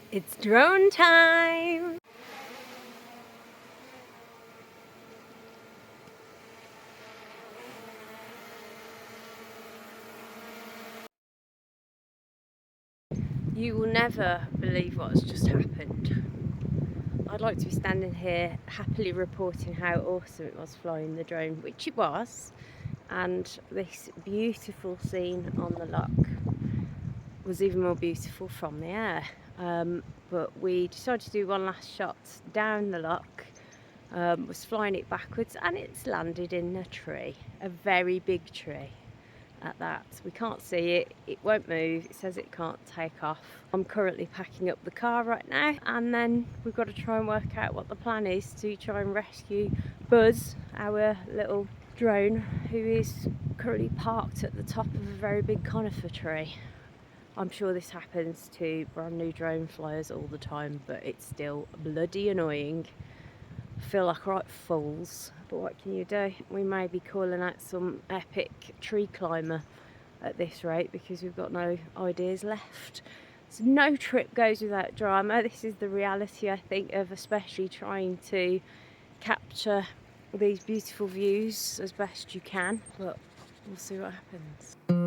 It's drone time! You will never believe what's just happened. I'd like to be standing here happily reporting how awesome it was flying the drone, which it was, and this beautiful scene on the loch was even more beautiful from the air. But we decided to do one last shot down the loch, was flying it backwards, and it's landed in a tree, a very big tree at that. We can't see it, it won't move, it says it can't take off. I'm currently packing up the car right now, and then we've got to try and work out what the plan is to try and rescue Buzz, our little drone, who is currently parked at the top of a very big conifer tree. I'm sure this happens to brand new drone flyers all the time, but it's still bloody annoying. I feel like right fools, but what can you do? We may be calling out some epic tree climber at this rate because we've got no ideas left. So no trip goes without drama. This is the reality, I think, of especially trying to capture these beautiful views as best you can, but we'll see what happens.